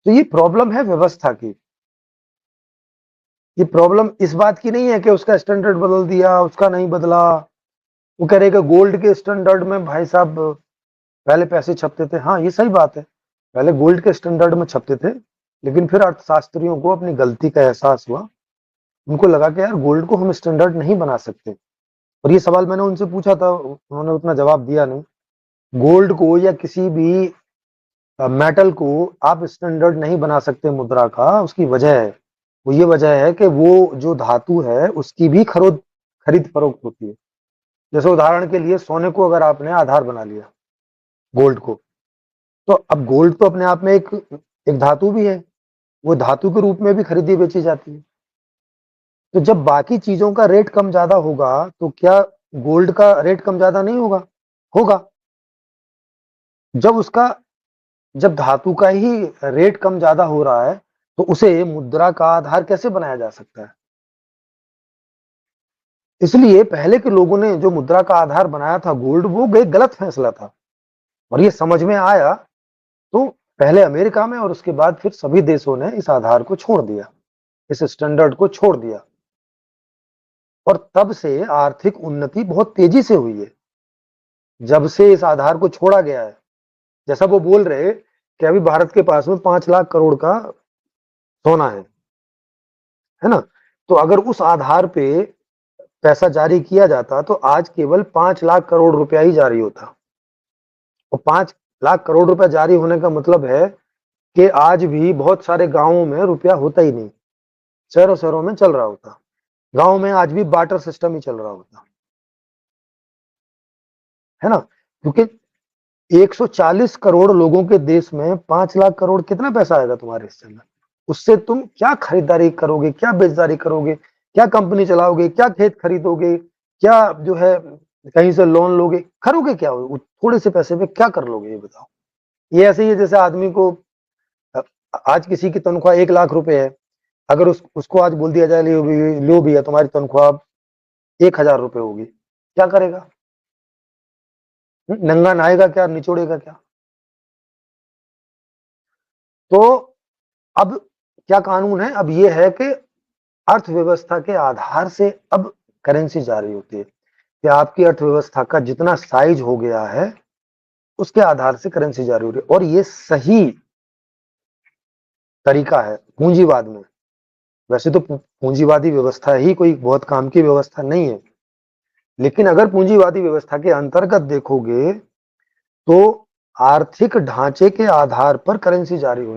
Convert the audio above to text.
तो ये प्रॉब्लम है व्यवस्था की। ये प्रॉब्लम इस बात की नहीं है कि उसका स्टैंडर्ड बदल दिया, उसका नहीं बदला। वो कह रहे कि गोल्ड के स्टैंडर्ड में भाई साहब पहले पैसे छपते थे। हाँ, ये सही बात है, पहले गोल्ड के स्टैंडर्ड में छपते थे, लेकिन फिर अर्थशास्त्रियों को अपनी गलती का एहसास हुआ। उनको लगा कि यार गोल्ड को हम स्टैंडर्ड नहीं बना सकते। और ये सवाल मैंने उनसे पूछा था, उन्होंने उतना जवाब दिया नहीं। गोल्ड को या किसी भी मेटल को आप स्टैंडर्ड नहीं बना सकते मुद्रा का। उसकी वजह है, वो ये वजह है कि वो जो धातु है उसकी भी खरीद फरोख्त होती है। जैसे उदाहरण के लिए सोने को अगर आपने आधार बना लिया, गोल्ड को, तो अब गोल्ड तो अपने आप में एक एक धातु भी है, वो धातु के रूप में भी खरीदी बेची जाती है। तो जब बाकी चीजों का रेट कम ज्यादा होगा तो क्या गोल्ड का रेट कम ज्यादा नहीं होगा? होगा। जब उसका जब धातु का ही रेट कम ज्यादा हो रहा है तो उसे मुद्रा का आधार कैसे बनाया जा सकता है? इसलिए पहले के लोगों ने जो मुद्रा का आधार बनाया था गोल्ड, वो एक गलत फैसला था। और ये समझ में आया तो पहले अमेरिका में और उसके बाद फिर सभी देशों ने इस आधार को छोड़ दिया, इस स्टैंडर्ड को छोड़ दिया। और तब से आर्थिक उन्नति बहुत तेजी से हुई है, जब से इस आधार को छोड़ा गया है। जैसा वो बोल रहे कि अभी भारत के पास में 5 लाख करोड़ का सोना है ना? तो अगर उस आधार पे पैसा जारी किया जाता तो आज केवल 5 लाख करोड़ रुपया ही जारी होता। और 5 लाख करोड़ रुपया जारी होने का मतलब है कि आज भी बहुत सारे गांवों में रुपया होता ही नहीं, शहरों शहरों में चल रहा होता, गांव में आज भी बार्टर सिस्टम ही चल रहा होता, है ना? क्योंकि 140 करोड़ लोगों के देश में 5 लाख करोड़ कितना पैसा आएगा तुम्हारे हिस्से में? उससे तुम क्या खरीदारी करोगे, क्या बेचदारी करोगे, क्या कंपनी चलाओगे, क्या खेत खरीदोगे, क्या जो है कहीं से लोन लोगे, करोगे क्या? थोड़े से पैसे में क्या कर लोगे, ये बताओ। ये ऐसे ही है जैसे आदमी को आज किसी की तनख्वाह 1 लाख रुपए है, अगर उसको आज बोल दिया जाए लो भैया तुम्हारी तनख्वाह 1,000 रुपए होगी, क्या करेगा? नंगा नहाएगा क्या, निचोड़ेगा क्या? तो अब क्या कानून है? अब ये है कि अर्थव्यवस्था के आधार से अब करेंसी जारी होती है कि आपकी अर्थव्यवस्था का जितना साइज हो गया है उसके आधार से करेंसी जारी हो रही है। और ये सही तरीका है पूंजीवाद में। वैसे तो पूंजीवादी व्यवस्था ही कोई बहुत काम की व्यवस्था नहीं है, लेकिन अगर पूंजीवादी व्यवस्था के अंतर्गत देखोगे तो आर्थिक ढांचे के आधार पर करेंसी जारी होनी